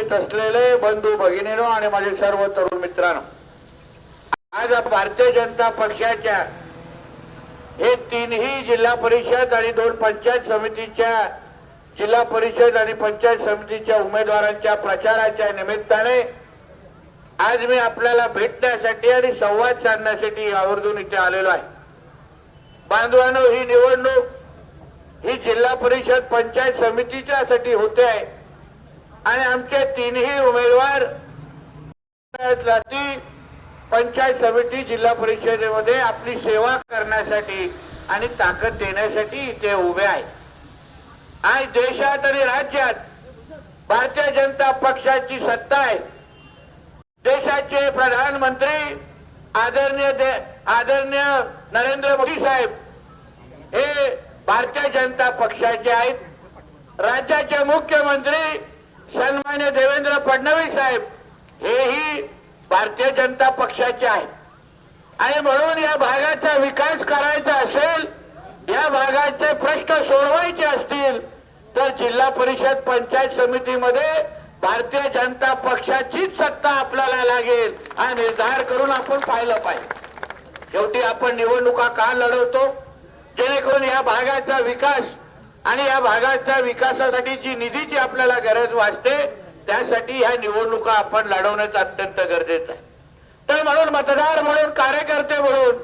उपस्थित असलेले बंधू भगिनीनो आणि माझे सर्व तरुण मित्रांनो, आज भारतीय जनता पक्षाच्या हे तीनही जिल्हा परिषद आणि 2 पंचायत समितीच्या जिल्हा परिषद आणि पंचायत समितीच्या उमेदवारांच्या प्रचाराच्या निमित्ताने आज मी आपल्याला भेटण्यासाठी आणि संवाद साधण्यासाठी आवर्जून इथे आलेलो आहे। बांधवांनो, ही निवडणूक ही जिल्हा परिषद पंचायत समितीच्यासाठी होते आहे आणि आमचे तीनही उमेदवार जाती पंचायत समिती जिल्हा परिषदेमध्ये आपली सेवा करण्यासाठी आणि ताकद देण्यासाठी इथे उभे आहे। आज देशात आणि राज्यात भारतीय जनता पक्षाची सत्ता आहे। देशाचे प्रधानमंत्री आदरणीय नरेंद्र मोदी साहेब हे भारतीय जनता पक्षाचे आहेत। राज्याचे मुख्यमंत्री सन्मान्य देवेंद्र फडणवीस साहेब हेही भारतीय जनता पक्षाचे आहेत। आणि म्हणून या भागाचा विकास करायचा असेल, या भागाचे प्रश्न सोडवायचे असतील तर जिल्हा परिषद पंचायत समितीमध्ये भारतीय जनता पक्षाचीच सत्ता आपल्याला लागेल हा निर्धार करून आपण पाहिलं पाहिजे। शेवटी आपण निवडणुका का लढवतो? जेणेकरून या भागाचा विकास आणि या भागाच्या विकासासाठी जी निधीची आपल्याला गरज वाटते त्यासाठी ह्या निवडणुका आपण लढवण्याचं अत्यंत गरजेचं आहे। तर म्हणून मतदार म्हणून, कार्यकर्ते म्हणून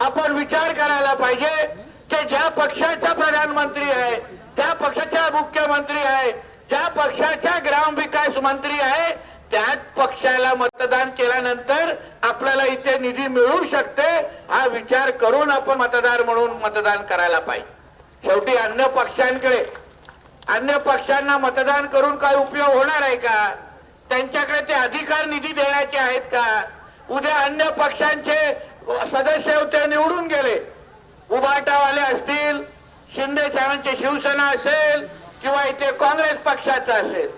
आपण विचार करायला पाहिजे की ज्या पक्षाचा प्रधानमंत्री आहे, ज्या पक्षाचा मुख्यमंत्री आहे, ज्या पक्षाचा ग्रामविकास मंत्री आहे त्याच पक्षाला मतदान केल्यानंतर आपल्याला इथे निधी मिळू शकते हा विचार करून आपण मतदार म्हणून मतदान करायला पाहिजे। शेवटी अन्य पक्षांना मतदान करून काय उपयोग होणार आहे का? त्यांच्याकडे ते अधिकार निधी देण्याचे आहेत का? उद्या अन्य पक्षांचे सदस्य होते निवडून गेले, उभाटावाले असतील, शिंदे साहेबांची शिवसेना असेल किंवा इथे काँग्रेस पक्षाचा असेल,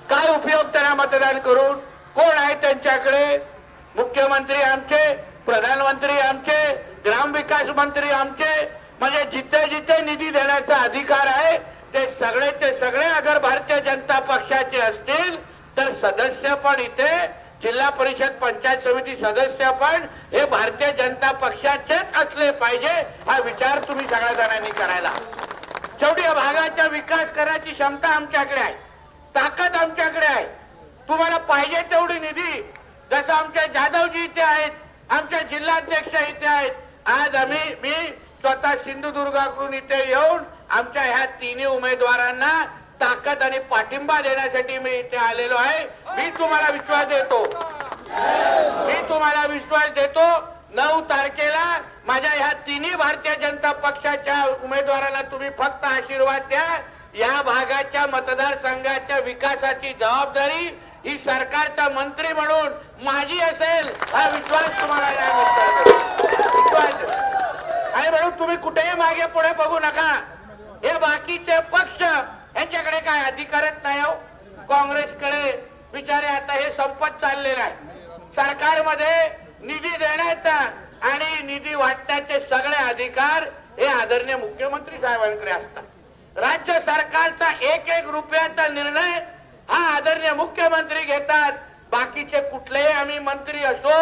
काय उपयोग त्यांना मतदान करून? कोण आहे त्यांच्याकडे? मुख्यमंत्री आमचे, प्रधानमंत्री आमचे, ग्रामविकास मंत्री आमचे, म्हणजे जिथे जिथे निधी देण्याचा अधिकार आहे ते सगळे अगर भारतीय जनता पक्षाचे असतील तर सदस्य पण इथे जिल्हा परिषद पंचायत समिती सदस्य पण हे भारतीय जनता पक्षाचेच असले पाहिजे हा विचार तुम्ही सगळ्या जणांनी करायला। शेवटी या भागाचा विकास करण्याची क्षमता आमच्याकडे आहे, ताकद आमच्याकडे आहे। तुम्हाला पाहिजे तेवढी निधी, जसं आमच्या जाधवजी इथे आहेत, आमच्या जिल्हाध्यक्ष इथे आहेत, आज मी स्वतः सिंधुदुर्गाकडून इथे येऊन आमच्या ह्या तिन्ही उमेदवारांना ताकद आणि पाठिंबा देण्यासाठी मी इथे आलेलो आहे। मी तुम्हाला विश्वास देतो 9 तारखेला माझ्या ह्या तिन्ही भारतीय जनता पक्षाच्या उमेदवारांना तुम्ही फक्त आशीर्वाद द्या। या भागाच्या मतदारसंघाच्या विकासाची जबाबदारी ही सरकारचा मंत्री म्हणून माझी असेल हा विश्वास तुम्हाला आणि म्हणून तुम्ही कुठेही मागे पुढे बघू नका। हे बाकीचे पक्ष यांच्याकडे काय अधिकारच नाही हो। काँग्रेसकडे बिचारे आता हे संपत चाललेलं आहे। सरकारमध्ये निधी देण्याचा आणि निधी वाटण्याचे सगळे अधिकार हे आदरणीय मुख्यमंत्री साहेबांकडे असतात। राज्य सरकारचा एक रुपयाचा निर्णय हा आदरणीय मुख्यमंत्री घेतात। बाकीचे कुठलेही आम्ही मंत्री असो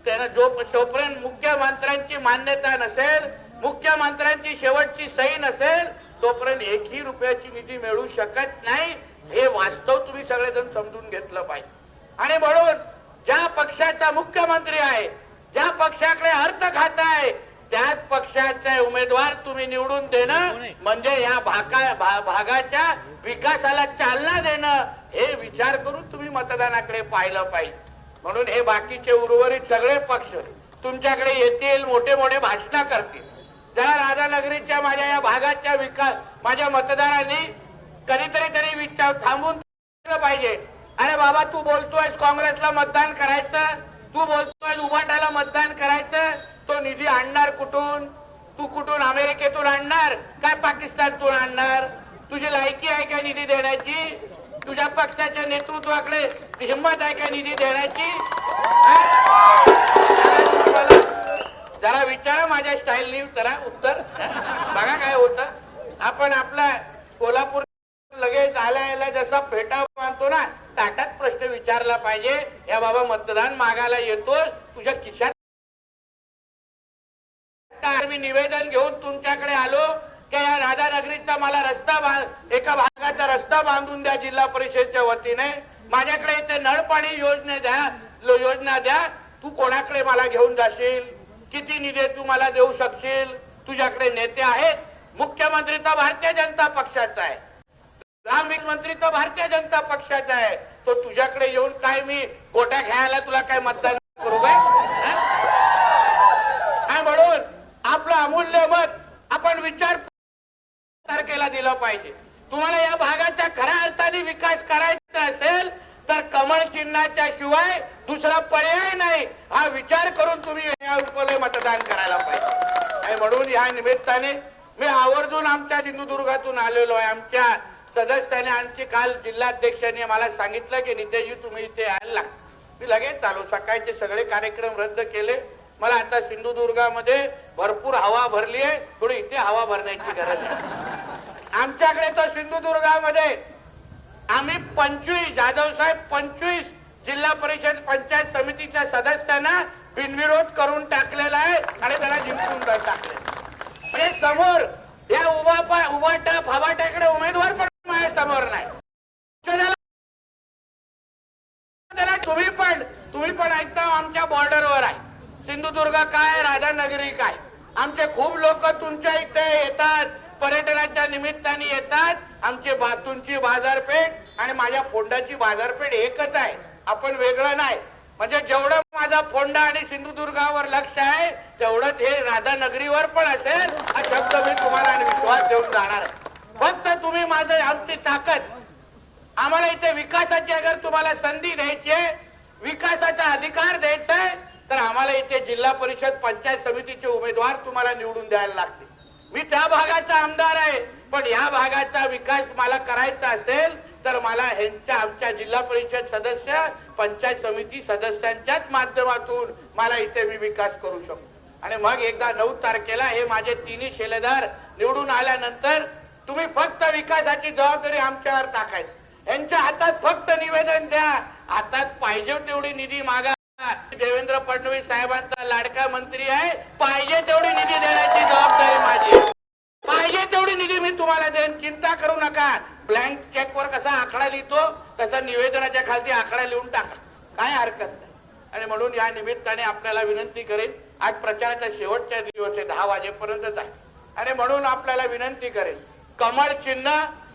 त्यांना जोपर्यंत मुख्यमंत्र्यांची मान्यता नसेल, मुख्यमंत्र्यांची शेवटची सही नसेल तोपर्यंत 1ही रुपयाची निधी मिळू शकत नाही। हे वास्तव तुम्ही सगळेजण समजून घेतलं पाहिजे। आणि म्हणून ज्या पक्षाचा मुख्यमंत्री आहे, ज्या पक्षाकडे अर्थ खाता आहे त्याच पक्षाचे उमेदवार तुम्ही निवडून देणं म्हणजे या भागाच्या विकासाला चालना देणं हे विचार करून तुम्ही मतदानाकडे पाहिलं पाहिजे। म्हणून हे बाकीचे उर्वरित सगळे पक्ष तुमच्याकडे येतील, मोठे मोठे भाषण करतील। जरा राधानगरीच्या माझ्या या भागाच्या विकास माझ्या मतदारांनी कधीतरी विचार थांबून पाहिजे। अरे बाबा, तू बोलतोयस काँग्रेसला मतदान करायचं, तू बोलतोय उभाटाला मतदान करायचं, तो निधी आणणार कुठून? तू कुठून अमेरिकेतून आणणार काय पाकिस्तानतून आणणार? तुझी लायकी आहे का निधी देण्याची? तुझ्या पक्षाच्या नेतृत्वाकडे हिंमत आहे का निधी देण्याची? जरा विचारा, माझ्या स्टाईलनी जरा उत्तर बघा काय होतं। आपण आपला कोल्हापूर लगेच आल्या जसा फेटा बांधतो ना ताटात विचारला पाहिजे, या बाबा मतदान मागायला येतोस, तुझ्या खिशात मी निवेदन घेऊन तुमच्याकडे आलो की या राधानगरीचा मला रस्ता एका भागाचा रस्ता बांधून द्या जिल्हा परिषदेच्या वतीने, माझ्याकडे इथे नळपाणी योजना द्या. तू कोणाकडे मला घेऊन जाशील? किती निधी तू मला देऊ शकशील? तुझ्याकडे नेते आहेत. मुख्यमंत्री तर भारतीय जनता पक्षाचा आहे, ग्रामविकास तर भारतीय जनता पक्षाचा आहे. तो तुझ्याकडे येऊन काय मी गोट्या घ्यायला तुला काय मतदान करू काय? म्हणून आपलं अमूल्य मत आपण विचार तारखेला दिलं पाहिजे. तुम्हाला या भागाचा खऱ्या अर्थाने विकास करायचा असेल तर कमळ चिन्हाच्या शिवाय दुसरा पर्याय नाही, हा विचार करून तुम्ही या उपले मतदान करायला पाहिजे. आणि म्हणून या निमित्ताने मी आवर्जून आमच्या सिंधुदुर्गातून आलेलो आहे. आमच्या सदस्याने आणखी काल जिल्हाध्यक्षांनी मला सांगितलं की नितेशजी तुम्ही इथे यायला. मी लगेच आलो. सकाळचे सगळे कार्यक्रम रद्द केले. मला आता सिंधुदुर्गामध्ये भरपूर हवा भरली आहे, थोडी इथे हवा भरण्याची गरज आहे. आमच्याकडे तर सिंधुदुर्गामध्ये आम्ही 25 जाधव साहेब 25 जिल्हा परिषद पंचायत समितीच्या सदस्यांना बिनविरोध करून टाकलेला आहे आणि त्याला जिंकून टाकले. म्हणजे समोर या उभाटा फवाट्याकडे उमेदवार पण माझ्या समोर नाही. तुम्ही पण ऐकता आमच्या बॉर्डरवर आहे सिंधुदुर्ग काय, राधानगरी काय. आमचे खूप लोक तुमच्या इथे येतात, पर्यटनाच्या निमित्ताने येतात. तुमची बाजारपेठ आणि माझ्या फोंडाची बाजारपेठ एकच आहे, आपण वेगळं नाही. म्हणजे जेवढं माझा फोंडा आणि सिंधुदुर्गावर लक्ष आहे तेवढंच हे राधानगरीवर पण असेल, हा शब्द मी तुम्हाला विश्वास देऊन जाणार. फक्त तुम्ही माझं आमची ताकद, आम्हाला इथे विकासाची अगर तुम्हाला संधी द्यायची आहे, विकासाचा अधिकार द्यायचा आहे, तर आम्हाला इथे जिल्हा परिषद पंचायत समितीचे उमेदवार तुम्हाला निवडून द्यायला लागते. मी त्या भागाचा आमदार आहे, पण या भागाचा विकास मला करायचा असेल तर मला आमच्या जिल्हा परिषद सदस्य पंचायत समिती सदस्यांच्याच माध्यमातून मला इथे मी विकास करू शकतो. आणि मग एकदा 9 तारखेला हे माझे तिन्ही शिलेदार निवडून आल्यानंतर तुम्ही फक्त विकासाची जबाबदारी आमच्यावर टाकायची. यांच्या हातात फक्त निवेदन द्या, हातात पाहिजे तेवढी निधी मागा. देवेंद्र फडणवीस साहेबांचा लाडका मंत्री आहे, पाहिजे तेवढी निधी देण्याची जबाबदारी माझी. पाहिजे तेवढी निधी मी तुम्हाला देईन, चिंता करू नका. ब्लँक चेकवर कसा आकडा लिहितो तसा निवेदनाच्या खालती आकडा लिहून टाका, काय हरकत नाही. आणि म्हणून या निमित्ताने आपल्याला विनंती करेन, आज प्रचाराचा शेवटचा दिवस आहे, 10 वाजेपर्यंतच आहे. आणि म्हणून आपल्याला विनंती करेन, कमळ चिन्ह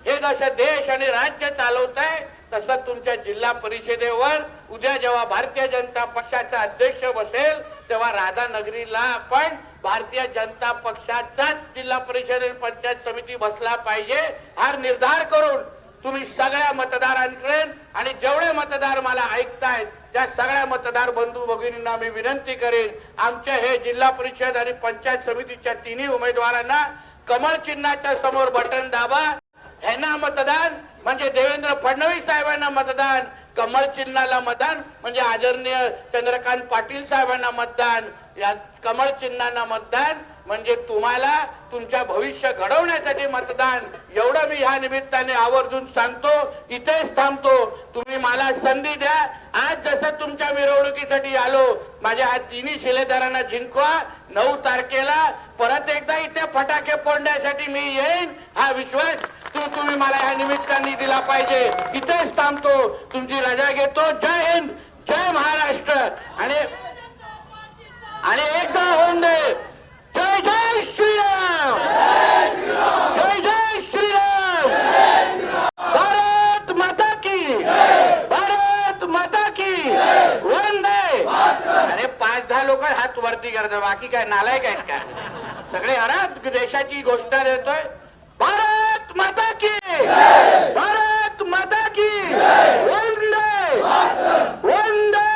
हे जसं देश आणि राज्य चालवत आहे तसं तुमच्या जिल्हा परिषदेवर उद्या जेव्हा भारतीय जनता पक्षाचा अध्यक्ष बसेल तेव्हा राधानगरीला पण भारतीय जनता पक्षाचाच जिल्हा परिषद आणि पंचायत समिती बसला पाहिजे, हा निर्धार करून तुम्ही सगळ्या मतदारांकडे आणि जेवढे मतदार मला ऐकतायत त्या सगळ्या मतदार बंधू भगिनींना मी विनंती करेन, आमच्या हे जिल्हा परिषद आणि पंचायत समितीच्या तिन्ही उमेदवारांना कमळ चिन्हाच्या समोर बटन दाबा. ह्यांना मतदान म्हणजे देवेंद्र फडणवीस साहेबांना मतदान, कमळ चिन्हाला मतदान म्हणजे आदरणीय चंद्रकांत पाटील साहेबांना मतदान. या कमळ चिन्हांना मतदान म्हणजे तुम्हाला तुमच्या भविष्य घडवण्यासाठी मतदान. एवढं मी ह्या निमित्ताने आवर्जून सांगतो. इथेच थांबतो. तुम्ही मला संधी द्या. आज जसं तुमच्या मिरवणुकीसाठी आलो, माझ्या आज तिन्ही शिलेदारांना जिंकवा. 9 तारखेला परत एकदा इथे फटाके फोडण्यासाठी मी येईन, हा विश्वास तुम्ही मला ह्या निमित्ताने दिला पाहिजे. इथेच थांबतो. तुमची रजा घेतो. जय हिंद, जय महाराष्ट्र. आणि एकदा होऊन दे. जय जय श्रीराम, जय जय श्रीराम. भारत माता की, भारत माता की वंदे. अरे 5-10 लोक हात वरती करतात, बाकी काय नालायक आहेत का? सगळे अरात देशाची गोष्ट देतोय. भारत माता की, भारत माता की वंदे, वंदे.